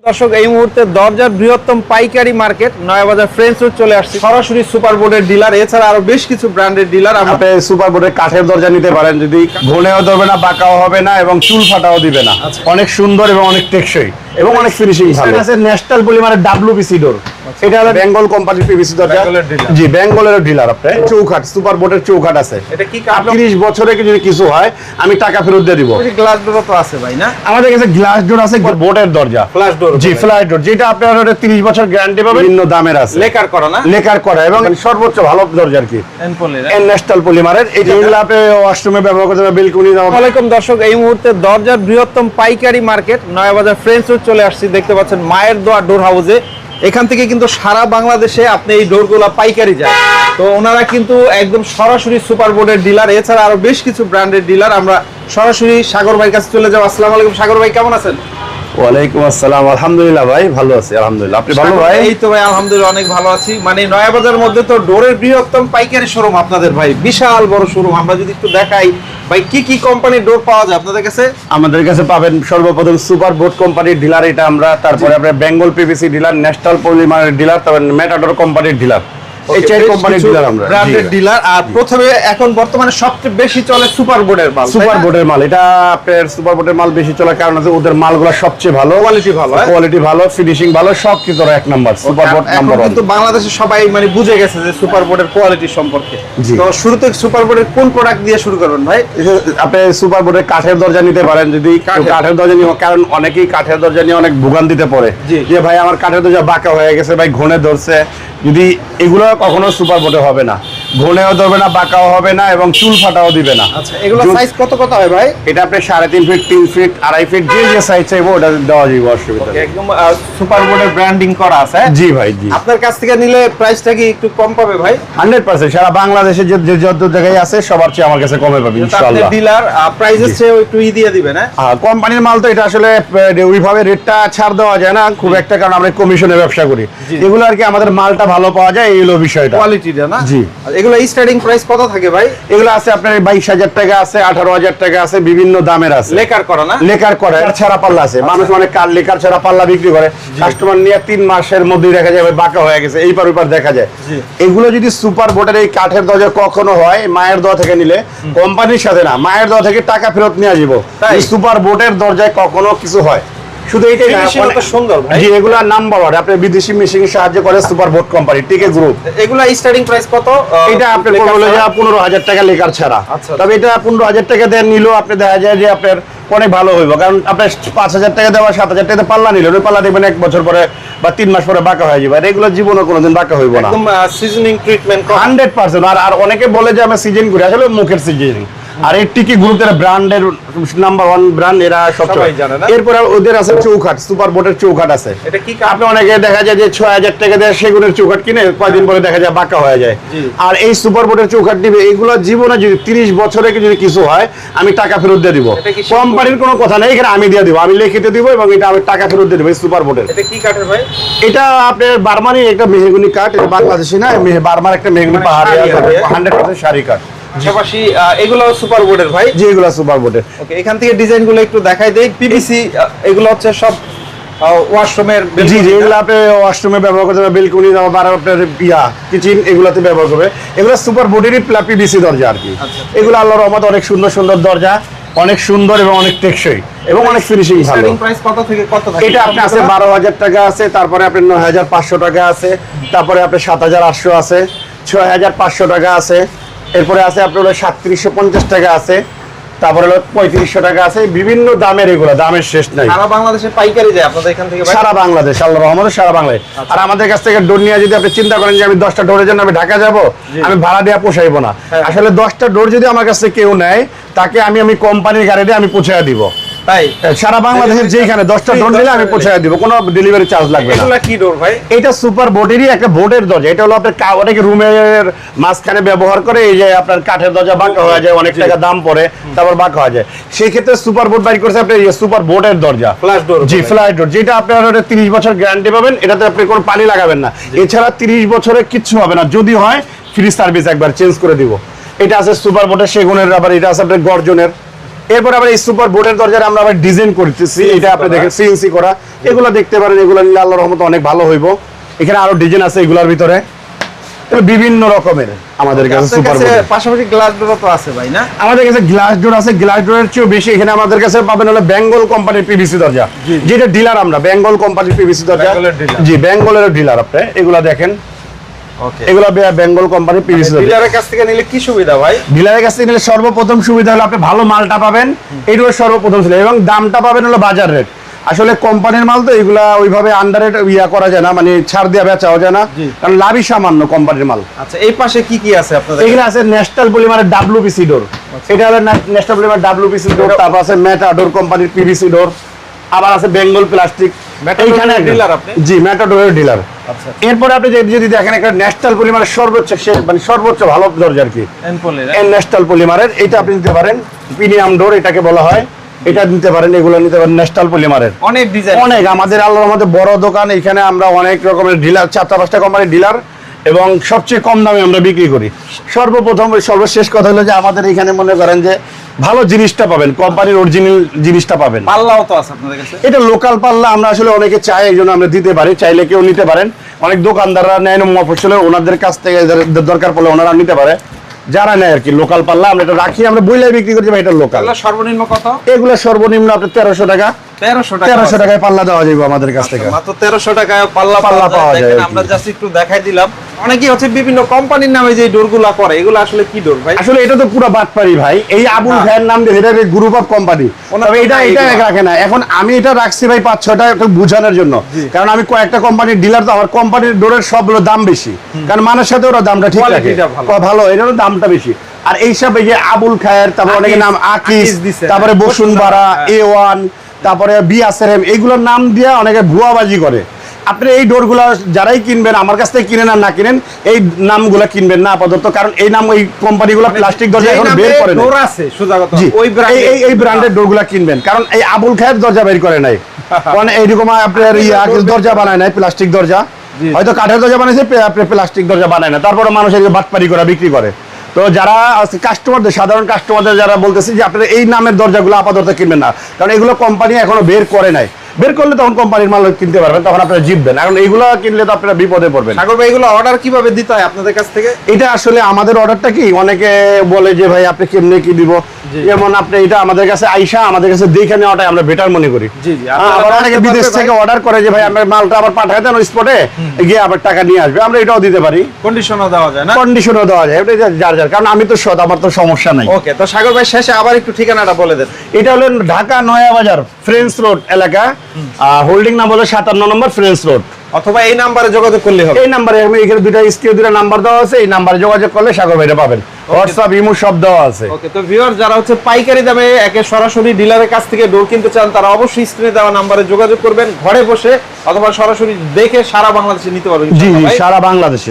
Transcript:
দর্শক এই মুহূর্তে দরজার বৃহত্তম পাইকারি মার্কেট নয়াবাজার ফ্রেঞ্চ রোড চলে আসছে। সরাসরি সুপার বোর্ডের ডিলার, এছাড়া আরো বেশ কিছু ব্র্যান্ডের ডিলার। আপনি সুপার বোর্ডের কাঠের দরজা নিতে পারেন, যদি ঘুনেও ধরবে না, বাঁকাও হবে না এবং চুল ফাটাও দিবে না। অনেক সুন্দর এবং অনেক টেকসই এবং অনেক ফিনিশিং ভালো আছে। ন্যাশনাল পলিমারের WPC ডোর, এটা হলো বেঙ্গল কোম্পানির PVC দরজা। জি, বেঙ্গলের ডিলার। আপনি চৌকাঠ, সুপার বোর্ডের চৌকাঠ আছে। এটা কি 30 বছরে যদি কিছু হয় আমি টাকা ফেরত দিয়ে দিব। গ্লাস ডোরও তো আছে ভাই না? আমাদের কাছে গ্লাস ডোর আছে, বোর্ডের দরজা, ফ্ল্যাশ ডোর। জি, ফ্ল্যাশ ডোর, যেটা আপনার 30 বছর গ্যারান্টি পাবেন। বিভিন্ন দামের আছে, লেকার করা না? লেকার করা এবং সর্বোচ্চ ভালো দরজা আর কি ন্যাশনাল পলিমারের। এই যেগুলো আপনি ওয়াশরুমে ব্যবহার করতে পারবেন, বেলকনি। আসসালামু আলাইকুম দর্শক, এই মুহূর্তে দরজার বৃহত্তম পাইকারি মার্কেট নয়াবাজার ফ্রেঞ্চ রোড চলে আসছি। দেখতে পাচ্ছেন মায়ের দোয়া ডোর হাউসে। এখান থেকে কিন্তু সারা বাংলাদেশে আপনি এই ডোরগুলো পাইকারি যায়। তো ওনারা কিন্তু একদম সরাসরি সুপার বোর্ডের ডিলার, এছাড়া আরো বেশ কিছু ব্র্যান্ডের ডিলার। আমরা সরাসরি সাগর ভাইয়ের কাছে চলে যাব। আসসালামু আলাইকুম সাগর ভাই, কেমন আছেন? ওয়ালাইকুম আসসালাম, আলহামদুলিল্লাহ ভাই, ভালো আছি আলহামদুলিল্লাহ। আপনি ভালো ভাই? এই তো ভাই আলহামদুলিল্লাহ অনেক ভালো আছি। মানে নয়াবাজারের মধ্যে তো ডোরের বৃহত্তম পাইকারি শোরুম আপনাদের ভাই, বিশাল বড় শোরুম। আমরা যদি একটু দেখাই ভাই, কি কি কোম্পানির ডোর পাওয়া যায় আপনাদের কাছে? আমাদের কাছে পাবেন সর্বপ্রথম সুপার বোর্ড কোম্পানির ডিলার, এটা আমরা। তারপরে আপনার বেঙ্গল PVC ডিলার, ন্যাশনাল পলিমারের ডিলার, তারপর মেটাডোর কোম্পানির ডিলার। এই চার কোম্পানির ডিলার আমরা, ব্র্যান্ডেড ডিলার। আর প্রথমে এখন বর্তমানে সবচেয়ে বেশি চলে সুপার বোর্ডের মাল। সুপার বোর্ডের মাল, এটা আপনার সুপার বোর্ডের মাল বেশি চলার কারণ আছে ওদের মালগুলো সবচেয়ে ভালো, কোয়ালিটি ভালো, কোয়ালিটি ভালো, ফিনিশিং ভালো, সব কিছু এক নাম্বার। Super board number 1। কিন্তু বাংলাদেশে সবাই মানে বুঝে গেছে যে সুপার বোর্ডের কোয়ালিটি সম্পর্কে। তো শুরুতে সুপার বোর্ডের কোন প্রোডাক্ট দিয়ে শুরু করবেন ভাই? আপনি সুপার বোর্ডের কাঠের দরজা নিতে পারেন, যদি কাঠের দরজা নিয়ে, কারণ অনেকেই কাঠের দরজা নিয়ে অনেক ভোগান্তিতে পড়ে যে ভাই আমার কাঠের দরজা বাঁকা হয়ে গেছে, ভাই ঘুনে ধরছে। যদি এগুলো কখনো সুপার বোর্ডে হবে না, ঘুনেও ধরবে না, বাঁকাও হবে না এবং চুল ফাটাও দিবে না। আচ্ছা, এগুলো সাইজ কত কত হয় ভাই? এটা আপনি 3.5 ফিট, 3 ফিট, 2.5 ফিট, যে সাইজ চাইবো ওটা দেওয়া যাবে, অসুবিধা নেই। একদম সুপার বোর্ডের ব্র্যান্ডিং করা আছে। জি ভাই, জি। আপনার কাছ থেকে নিলে প্রাইসটা কি একটু কম পাবে ভাই? 100% সারা বাংলাদেশে যে যত জায়গায় আছে সবার চেয়ে আমার কাছে কমে পাবে ইনশাআল্লাহ। ডিলার প্রাইসের চেয়ে একটু দিয়ে দিবে না? হ্যাঁ, কোম্পানির মাল তো এটা আসলে ওইভাবে রেটটা ছাড় দেওয়া যায় না খুব একটা, কারণ আমরা কমিশনে ব্যবসা করি। এগুলো আর কি আমাদের মালটা ভালো পাওয়া যায়, এই হলো বিষয়টা, কোয়ালিটিটা না? জি। এগুলো স্টার্টিং প্রাইস কত থাকে ভাই? এগুলো আছে আপনার 22,000 টাকা আছে, 18,000 টাকা আছে, বিভিন্ন দামের আছে। লেকার করা না? লেকার করা, ছাড়া পাল্লা আছে। মানুষ অনেক কার লেকার ছাড়া পাল্লা বিক্রি করে, কাস্টমার নিয়ে 3 মাসের মধ্যেই দেখা যায় বাঁকা হয়ে গেছে, এইবার ওইবার দেখা যায়। এগুলো যদি সুপার বোর্ডের এই কাঠের দরজা কখনো হয়, মায়ের দোয়া থেকে নিলে, কোম্পানির সাথে না, মায়ের দোয়া থেকে টাকা ফেরত নিয়ে আসব। সুপার বোর্ডের দরজায় কখনো কিছু হয়, শুধু এইটাই না, সুন্দর ভাই। জি, এগুলা নাম্বার 1 আপনি বিদেশি মেশিন সাহায্য করে সুপার বোর্ড কোম্পানি, টিকে গ্রুপ। এগুলা স্টার্টিং প্রাইস কত? এটা আপনি বলে যে 15,000 টাকা লেকার ছাড়া। তবে এটা 15,000 টাকা দেন নিলেও আপনি দেখা যায় যে আপনার অনেক ভালো হইব, কারণ আপনার 5,000 টাকা দেওয়া, 7,000 টাকা পাল্লা নিলে ওই পাল্লা দেখবেন 1 বছর পরে বা 3 মাস পরে বাঁকা হয়ে যাবে। আর এগুলো জীবনে কোনোদিন বাঁকা হইব না, একদম সিজনিং ট্রিটমেন্ট 100%। আর অনেকে বলে যে আমি সিজন করি, আসলে মুখের সিজনিং। আর এই টিকি গ্রুপের ব্র্যান্ডের নাম্বার 1 ব্র্যান্ড, এরা সবাই জানে না। এরপরে ওদের আছে চৌকাঠ, সুপার বোর্ডের চৌকাঠ আছে। এটা কি আপনি অনেকে দেখা যায় যে 6,000 টাকা দিয়ে সেগুনের চৌকাঠ কিনে কয়েকদিন পরে দেখা যায় বাঁকা হয়ে যায়। আর এই সুপার বোর্ডের চৌকাঠ নিবে, এগুলো জীবনে যদি 30 বছরে যদি কিছু হয় আমি টাকা ফেরত দিয়ে দিব। কোম্পানির কোনো কথা নেই, এখানে আমি দিয়ে দিব, আমি লিখিত দিব এবং এটা আমি টাকা ফেরত দিয়ে দিব। এই সুপার বোর্ডের। এটা কি কাঠের ভাই? এটা আপনার বার্মানি একটা মেহগনি কাঠ, এটা বাংলাদেশি না, বার্মার একটা মেহগনি পাহাড়ি 100% শাড়ি কাঠ। পাশাপাশি এগুলো সুপার বোর্ডের ভাই? জি, এগুলো সুপার বোর্ডের। ওকে, এখান থেকে ডিজাইনগুলো একটু দেখাই দেই। PVC এগুলো হচ্ছে সব ওয়াশরুমের, জি জি, এগুলো আপনি ওয়াশরুমে ব্যবহার করতে পারবেন, বেলকনি বা আপনার কিচেন এগুলাতে ব্যবহার করবে। এগুলো সুপার বোর্ডেরই PVC দরজা আর কি। এগুলো আল্লাহর রহমতে অনেক সুন্দর সুন্দর দরজা, অনেক সুন্দর এবং অনেক টেকসই এবং অনেক ফিনিশিং ভালো। প্রাইস কত থেকে কত থাকে? এটা আপনি আছে 12,000 টাকা আছে, তারপরে আপনার 9,500 টাকা আছে, তারপরে আপনার 7,800 আছে, 6,500 টাকা আছে, এরপরে আছে আপনার 3,750 টাকা আছে, তারপরে 3,500 টাকা আছে। বিভিন্ন দামের, এগুলো দামের শেষ নাই। সারা বাংলাদেশে পাইকারি যায় আপনাদের এখান থেকে? সারা বাংলাদেশ, আল্লাহর রহমতে সারা বাংলাদেশ। আর আমাদের কাছ থেকে ডোর নিয়ে যদি আপনি চিন্তা করেন যে আমি 10টা ডোরের জন্য আমি ঢাকা যাব, আমি ভাড়া দেওয়া পোষাইবো না। আসলে 10টা ডোর যদি আমার কাছে কেউ নেয়, তাকে আমি কোম্পানির গাড়ি দিয়ে আমি পৌঁছায় দিব। তাই সারা বাংলাদেশের যেখানে 10টা ডোর নিলে আমি পৌঁছায় দিব, কোনো ডেলিভারি চার্জ লাগবে না। এগুলা কি ডোর ভাই? এটা সুপার বোর্ডেরই একটা বোর্ডের দরজা। এটা হলো আপনার অনেকে রুমের মাঝখানে ব্যবহার করে, এই যে আপনার কাঠের দরজা বাঁকা হয়ে যায়, অনেক টাকা দাম পড়ে, তারপর বাঁকা হয়ে যায়। সেই ক্ষেত্রে সুপার বোর্ড বাইর করছে আপনার সুপার বোর্ডের দরজা, ফ্ল্যাশ ডোর। জি, ফ্ল্যাশ ডোর, যেটা আপনার 30 বছর গ্যারান্টি পাবেন। এটাতে আপনি কোনো পানি লাগাবেন না, এছাড়া 30 বছরে কিচ্ছু হবে না। যদি হয় ফ্রি সার্ভিস একবার চেঞ্জ করে দিব। এটা আছে সুপার বোর্ডের সেগুনের, আবার এটা আছে আপনার গর্জনের। এরপর আবার এই সুপার বোর্ডের দরজার আমরা আবার ডিজাইন করতেছি, এটা আপনি দেখেন সিএনসি করা, এগুলো দেখতে পারেন, এগুলো নিলে আল্লাহর রহমতে অনেক ভালো হইব। এখানে আরো ডিজাইন আছে এগুলোর ভিতরে, বিভিন্ন রকমের আমাদের কাছে সুপার বোর্ড। পাশাপাশি গ্লাস ডোর তো আছে ভাই না? আমাদের কাছে গ্লাস ডোর আছে, গ্লাস ডোরের চেয়েও বেশি এখানে আমাদের কাছে পাবেন হলো বেঙ্গল কোম্পানির পিভিসি দরজা, যেটা ডিলার আমরা বেঙ্গল কোম্পানির পিভিসি দরজা। জি, বেঙ্গলের ডিলার আপনি এগুলা দেখেন, এগুলা বেঙ্গল কোম্পানির পিভিসি দরজা। ডিলারের কাছ থেকে নিলে কি সুবিধা ভাই? ডিলারের কাছ থেকে নিলে সর্বপ্রথম সুবিধা হলো আপনি ভালো মালটা পাবেন, এইগুলো সর্বপ্রথম ছিল, এবং দামটা পাবেন হলো বাজার রেট। আসলে কোম্পানির মাল তো এগুলা ওইভাবে আন্ডারে ইয়া করা যায় না, মানে ছাড় দিয়ে বেচাও যায় না, কারণ লাভই সামান্য কোম্পানির মাল। আচ্ছা, এই পাশে কি কি আছে আপনাদের? এখানে আছে ন্যাশনাল পলিমারের ডাব্লিউপিসি ডোর, এটা হলো ন্যাশনাল পলিমার ডাব্লিউপিসি ডোর। তারপর আছে ম্যাটাডোর কোম্পানির পিভিসি ডোর, আবার আছে বেঙ্গল প্লাস্টিক। এইখানে ডিলার আপনি? জি, ম্যাটাডোরের ডিলার। আচ্ছা, এরপরে আপনি যদি দেখেন একটা ন্যাশনাল পলিমারের সর্বোচ্চ মানে সর্বোচ্চ ভালো দরজা আর কি, ন্যাশনাল পলিমারের, এটা আপনি নিতে পারেন, প্রিমিয়াম ডোর এটাকে বলা হয়, এটা নিতে পারেন, এগুলো নিতে পারেন ন্যাশনাল পলিমারের। অনেক ডিজাইন, অনেক আমাদের আল্লাহর রহমতে বড় দোকান, এখানে আমরা অনেক রকমের ডিলার, 4-5টা কোম্পানির ডিলার, এবং সবচেয়ে কম দামে আমরা বিক্রি করি। সর্বপ্রথম সর্বশেষ কথা হলো যে আমাদের এখানে মনে করেন যে ভালো জিনিসটা পাবেন, কোম্পানির অরিজিনাল জিনিসটা পাবেন। পাল্লাও তো আছে আপনাদের কাছে? এটা লোকাল পাল্লা আমরা আসলে অনেকে চাই, এই জন্য আমরা দিতে পারি, চাইলে কেউ নিতে পারেন। অনেক দোকানদাররা নেয় মফস্বলে, ওনাদের কাছ থেকে দরকার পড়লে ওনারা নিতে পারে, যারা নেয় আর কি লোকাল পাল্লা আমরা এটা রাখি, আমরা বইলাই বিক্রি করি ভাই এটা লোকাল। সর্বনিম্ন কত? এগুলো সর্বনিম্ন আপনার 1300 টাকা। 1300 টাকায় পাল্লা দেওয়া যাবে আমাদের কাছ থেকে, মাত্র 1300 টাকায় পাল্লা পাওয়া যায়। আমরা জাস্ট একটু দেখাই দিলাম। অনেকেই হচ্ছে বিভিন্ন কোম্পানির নামে যে ডোরগুলা করে, এগুলো আসলে কি ডোর ভাই? আসলে এটা তো পুরো বাটপারি ভাই, এই আবুল খায়ের নাম দিয়ে এটা গ্রুপ অফ কোম্পানি, তবে এটা রাখে না। এখন আমি এটা রাখছি ভাই 5-6টা একটু বোঝানোর জন্য, কারণ আমি কয়েকটা কোম্পানির ডিলার, তো আমার কোম্পানির ডোরের সবগুলো দাম বেশি, কারন মানুষের সাথে ওরা দামটা ঠিক রাখে, ভালো, এটারও দামটা বেশি। আর এইসব এই যে আবুল খায়ের, তারপর অনেকের নাম আকিস, তারপরে বসুন্ধরা, A1, তারপরে বিআরএম, এইগুলোর নাম দিয়ে অনেকে ভুয়াবাজি করে। আপনি এই ডোরগুলো যারাই কিনবেন, আমার কাছ থেকে কিনেন আর না কিনেন, এই নামগুলো কিনবেন না আপাতত, কারণ এই নাম ওই কোম্পানিগুলো প্লাস্টিক দরজা এখন বের করে না। ডোর আছে সোজা কথা, ওই এই ব্র্যান্ডের ডোরগুলো কিনবেন, কারণ এই আবুল খায়ের দরজা বের করে নাই, কারণ এইরকম আপনার দরজা বানায় নাই, প্লাস্টিক দরজা, হয়তো কাঠের দরজা বানাইছে, প্লাস্টিক দরজা বানায় না, তারপরে মানুষ এই বাটপারি করে বিক্রি করে। তো যারা কাস্টমারদের, সাধারণ কাস্টমারদের যারা বলতেছি যে আপনারা এই নামের দরজাগুলো আপাতত কিনবেন না, কারণ এগুলো কোম্পানি এখনো বের করে নাই, বের করলে তখন কোম্পানির মাল কিনতে পারবেন, তখন আপনারা জিতবেন। এখন এইগুলো কিনলে তো আপনারা বিপদে পড়বেন। সাগর ভাই, এগুলো অর্ডার কিভাবে দিতে হয় আপনাদের কাছ থেকে? এটা আসলে আমাদের অর্ডারটা কি, অনেকে বলে যে ভাই আপনি কেমনে কি দিব, যেমন আপনি এটা আমাদের কাছে আইসা আমাদের কাছে দেখে নেওয়াটাই আমরা বেটার মনে করি। আবার অনেকে বিদেশ থেকে অর্ডার করে যে ভাই আমরা মালটা আবার পাঠায় দেন ওই স্পটে গিয়ে আবার টাকা নিয়ে আসবে, আমরা এটাও দিতে পারি, কন্ডিশনও দেওয়া যায় না? কন্ডিশনও দেওয়া যায়, এটা যার, কারণ আমি তো সৎ, আমার তো সমস্যা নাই। ওকে, তো সাগর ভাই শেষে আবার একটু ঠিকানাটা বলে দেন। এটা হলো ঢাকা নয়া বাজার ফ্রেন্স রোড এলাকা, হোল্ডিং নাম্বার হলো 57 নম্বর ফ্রেন্স রোড, অথবা এই নাম্বারে যোগাযোগ করলে হবে। এই নাম্বারে আমি এখানে দুইটা নাম্বার দেওয়া আছে, এই নাম্বারে যোগাযোগ করলে সাগর ভাইটা পাবেন, হোয়াটসঅ্যাপ ইমো সব দেওয়া আছে। ওকে, তো ভিউয়ার যারা হচ্ছে পাইকারি দামে একে সরাসরি ডিলারের কাছ থেকে ডোর কিনতে চান, তারা অবশ্যই স্ক্রিনে দেওয়া নাম্বারে যোগাযোগ করবেন, ঘরে বসে অথবা সরাসরি দেখে সারা বাংলাদেশে নিতে পারবেন। জি, সারা বাংলাদেশে।